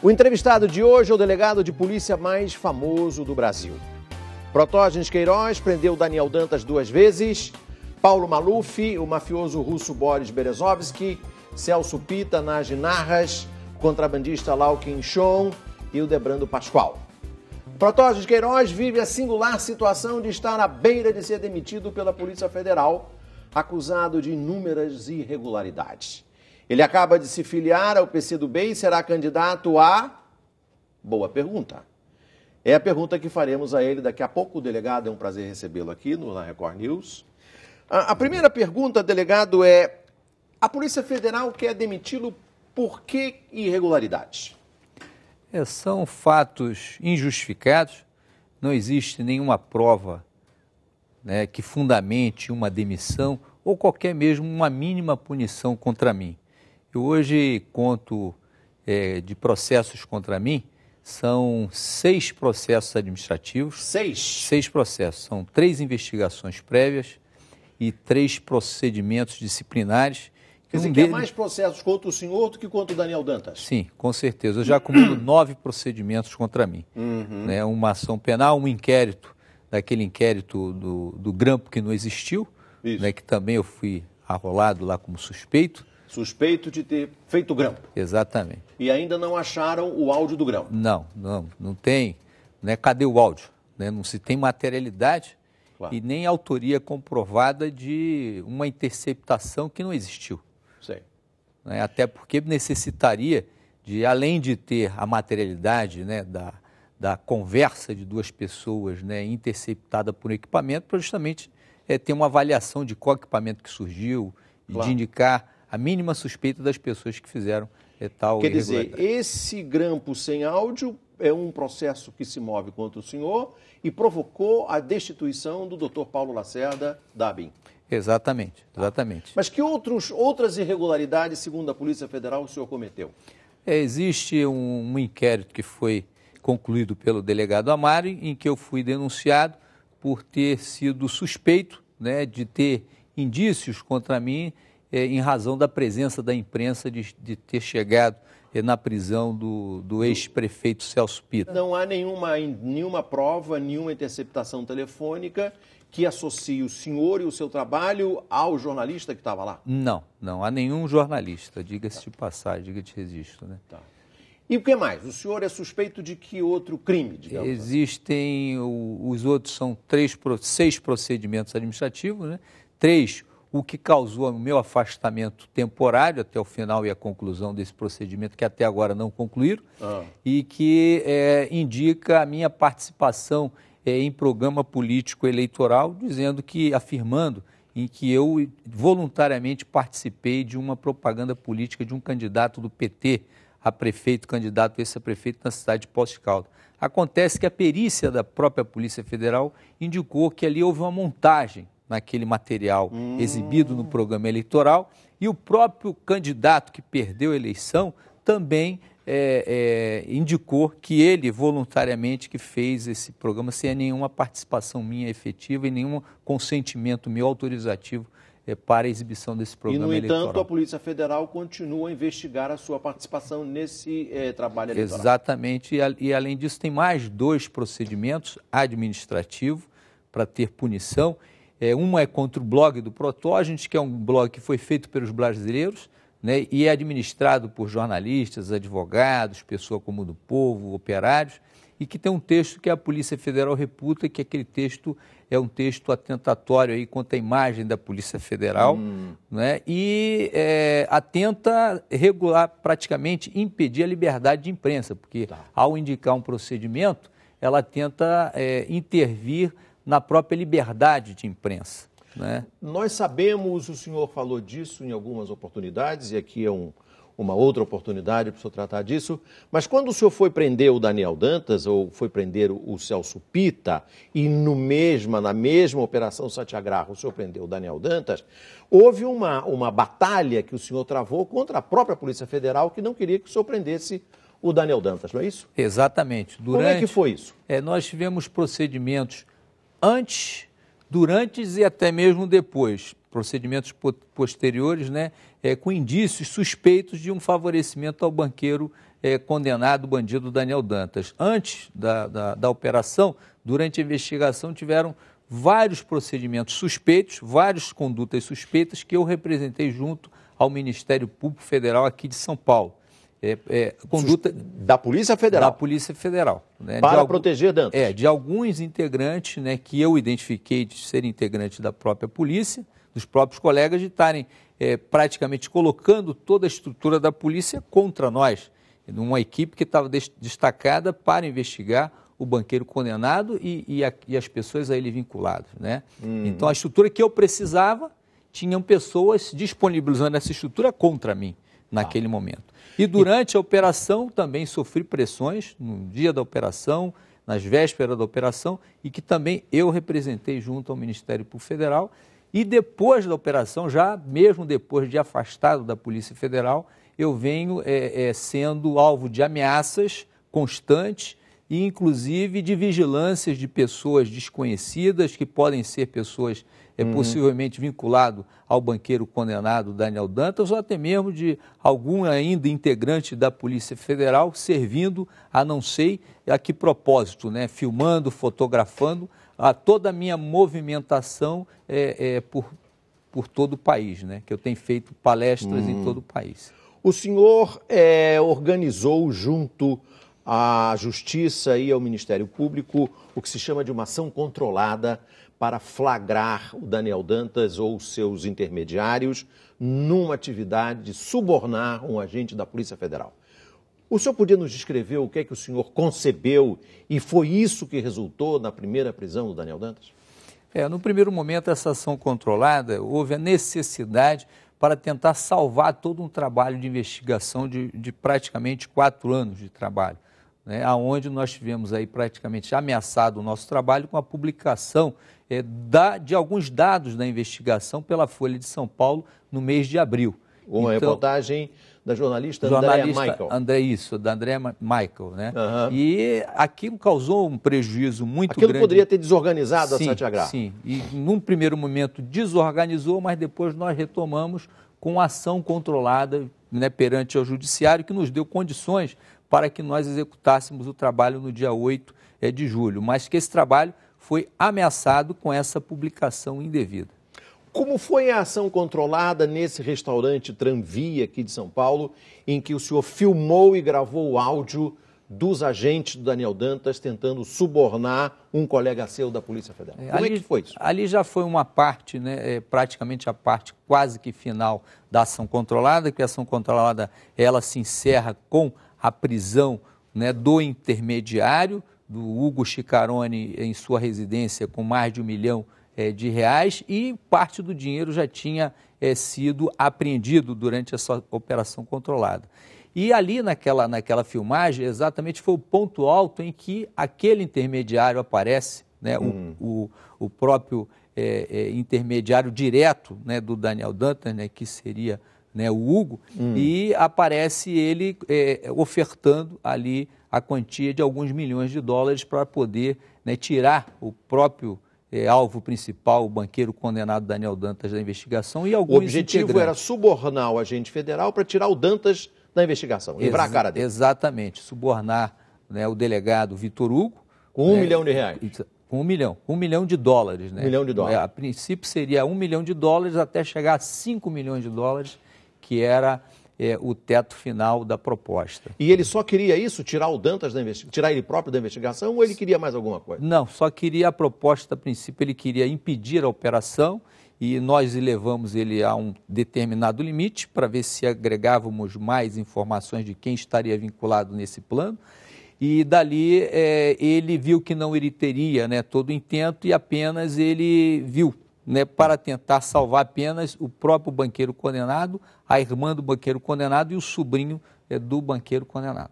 O entrevistado de hoje é o delegado de polícia mais famoso do Brasil. Protógenes Queiroz prendeu Daniel Dantas 2 vezes, Paulo Maluf, o mafioso russo Boris Berezovsky, Celso Pitta, Nagy Narras, o contrabandista Lau Quinchon e o Debrando Pascoal. Protógenes Queiroz vive a singular situação de estar à beira de ser demitido pela Polícia Federal, acusado de inúmeras irregularidades. Ele acaba de se filiar ao PCdoB e será candidato a... Boa pergunta. É a pergunta que faremos a ele daqui a pouco. O delegado, é um prazer recebê-lo aqui na Record News. A primeira pergunta, delegado, é: a Polícia Federal quer demiti-lo por que irregularidades? São fatos injustificados, não existe nenhuma prova, né, que fundamente uma demissão ou qualquer mesmo uma mínima punição contra mim. Eu hoje conto de processos contra mim, são 6 processos administrativos. 6? 6 processos, são 3 investigações prévias e 3 procedimentos disciplinares. Quer dizer que há mais processos contra o senhor do que contra o Daniel Dantas? Sim, com certeza. Eu já acumulo 9 procedimentos contra mim. Né? Uma ação penal, um inquérito, daquele inquérito do grampo que não existiu, né? Que também eu fui arrolado lá como suspeito. Suspeito de ter feito grampo. Exatamente. E ainda não acharam o áudio do grampo? Não tem. Né? Cadê o áudio? Né? Não se tem materialidade, claro, e nem autoria comprovada de uma interceptação que não existiu. Sei. Né? Até porque necessitaria de, além de ter a materialidade, né, da conversa de 2 pessoas, né, interceptada por um equipamento, para justamente ter uma avaliação de qual equipamento que surgiu, claro, de indicar a mínima suspeita das pessoas que fizeram tal irregularidade. Quer dizer, esse grampo sem áudio é um processo que se move contra o senhor e provocou a destituição do Dr. Paulo Lacerda da ABIN. Exatamente, exatamente. Mas que outras irregularidades, segundo a Polícia Federal, o senhor cometeu? Existe um inquérito que foi concluído pelo delegado Amaro, em que eu fui denunciado por ter sido suspeito, né, de ter indícios contra mim, em razão da presença da imprensa de ter chegado na prisão do ex-prefeito Celso Pitta. Não há nenhuma prova, nenhuma interceptação telefônica que associe o senhor e o seu trabalho ao jornalista que estava lá? Não há nenhum jornalista, diga-se de passagem, diga-se de registro. Né? Tá. E o que mais? O senhor é suspeito de que outro crime, digamos? Existem, os outros são 6 procedimentos administrativos, né? 3, o que causou o meu afastamento temporário até o final e a conclusão desse procedimento, que até agora não concluíram, e que indica a minha participação em programa político eleitoral, afirmando em que eu voluntariamente participei de uma propaganda política de um candidato do PT a prefeito, candidato a vice-prefeito na cidade de Poços de Caldas. Acontece que a perícia da própria Polícia Federal indicou que ali houve uma montagem naquele material exibido no programa eleitoral, e o próprio candidato que perdeu a eleição também indicou que ele voluntariamente que fez esse programa sem nenhuma participação minha efetiva e nenhum consentimento meu autorizativo para a exibição desse programa eleitoral. E, no entanto, a Polícia Federal continua a investigar a sua participação nesse trabalho eleitoral. Exatamente, e além disso tem mais 2 procedimentos administrativos para ter punição. Uma é contra o blog do Protógenes, que é um blog que foi feito pelos brasileiros, né, e é administrado por jornalistas, advogados, pessoa comum do povo, operários, e que tem um texto que a Polícia Federal reputa que aquele texto é um texto atentatório aí contra a imagem da Polícia Federal, né, e atenta praticamente impedir a liberdade de imprensa, porque ao indicar um procedimento, ela tenta intervir na própria liberdade de imprensa. Né? Nós sabemos, o senhor falou disso em algumas oportunidades, e aqui é uma outra oportunidade para o senhor tratar disso, mas quando o senhor foi prender o Daniel Dantas, ou foi prender o Celso Pitta, e na mesma Operação Satyagraha o senhor prendeu o Daniel Dantas, houve uma batalha que o senhor travou contra a própria Polícia Federal, que não queria que o senhor prendesse o Daniel Dantas, não é isso? Exatamente. Como é que foi isso? Nós tivemos procedimentos antes, durante e até mesmo depois, procedimentos posteriores, né, com indícios suspeitos de um favorecimento ao banqueiro condenado o bandido Daniel Dantas. Antes da operação, durante a investigação, tiveram vários procedimentos suspeitos, várias condutas suspeitas que eu representei junto ao Ministério Público Federal aqui de São Paulo. Conduta da Polícia Federal? Da Polícia Federal. Né? Para proteger Dantas? De alguns integrantes, né, que eu identifiquei de serem integrantes da própria polícia, dos próprios colegas, de estarem praticamente colocando toda a estrutura da polícia contra nós, numa equipe que estava destacada para investigar o banqueiro condenado e as pessoas a ele vinculadas. Né? Então, a estrutura que eu precisava, tinham pessoas disponibilizando essa estrutura contra mim naquele momento. E durante a operação também sofri pressões, no dia da operação, nas vésperas da operação, e que também eu representei junto ao Ministério Público Federal. E depois da operação, já mesmo depois de afastado da Polícia Federal, eu venho sendo alvo de ameaças constantes e inclusive de vigilâncias de pessoas desconhecidas, que podem ser pessoas possivelmente vinculadas ao banqueiro condenado Daniel Dantas, ou até mesmo de algum ainda integrante da Polícia Federal servindo a não sei a que propósito, né? Filmando, fotografando toda a minha movimentação por todo o país, né? Que eu tenho feito palestras em todo o país. O senhor organizou junto à Justiça e ao Ministério Público o que se chama de uma ação controlada para flagrar o Daniel Dantas ou seus intermediários numa atividade de subornar um agente da Polícia Federal. O senhor podia nos descrever o que é que o senhor concebeu e foi isso que resultou na primeira prisão do Daniel Dantas? No primeiro momento, essa ação controlada, houve a necessidade para tentar salvar todo um trabalho de investigação de praticamente 4 anos de trabalho, né, onde nós tivemos aí praticamente ameaçado o nosso trabalho com a publicação de alguns dados da investigação pela Folha de São Paulo no mês de abril. Uma reportagem da jornalista Andréa Michael. Da Andréa Michael, né? E aquilo causou um prejuízo muito grande. Aquilo poderia ter desorganizado a Satyagraha. Sim, e num primeiro momento desorganizou, mas depois nós retomamos com ação controlada, né, perante o Judiciário, que nos deu condições para que nós executássemos o trabalho no dia 8 de julho, mas que esse trabalho foi ameaçado com essa publicação indevida. Como foi a ação controlada nesse restaurante Tramvia aqui de São Paulo, em que o senhor filmou e gravou o áudio dos agentes do Daniel Dantas tentando subornar um colega seu da Polícia Federal? Como é que foi isso? Ali já foi uma parte, né, praticamente a parte quase que final da ação controlada, que a ação controlada ela se encerra com a prisão, né, do intermediário, do Hugo Chicarone, em sua residência com mais de R$1 milhão de reais, e parte do dinheiro já tinha sido apreendido durante essa operação controlada. E ali naquela filmagem, exatamente foi o ponto alto em que aquele intermediário aparece, né, o próprio intermediário direto, né, do Daniel Dantas, né, que seria, né, o Hugo, e aparece ele ofertando ali a quantia de alguns milhões de dólares para poder, né, tirar o próprio alvo principal, o banqueiro condenado Daniel Dantas da investigação e alguns integrantes. O objetivo era subornar o agente federal para tirar o Dantas da investigação, livrar a cara dele. Exatamente, subornar, né, o delegado Vitor Hugo. Com R$1 milhão de reais. Com $1 milhão de dólares. Né? $1 milhão de dólares. A princípio seria $1 milhão de dólares até chegar a $5 milhões de dólares, que era o teto final da proposta. E ele só queria isso, tirar o Dantas da investigação, tirar ele próprio da investigação, ou ele queria mais alguma coisa? Não, só queria a proposta, a princípio ele queria impedir a operação, e nós levamos ele a um determinado limite para ver se agregávamos mais informações de quem estaria vinculado nesse plano. E dali ele viu que não ele teria, né, todo o intento, e apenas ele viu, né, para tentar salvar apenas o próprio banqueiro condenado, a irmã do banqueiro condenado e o sobrinho do banqueiro condenado.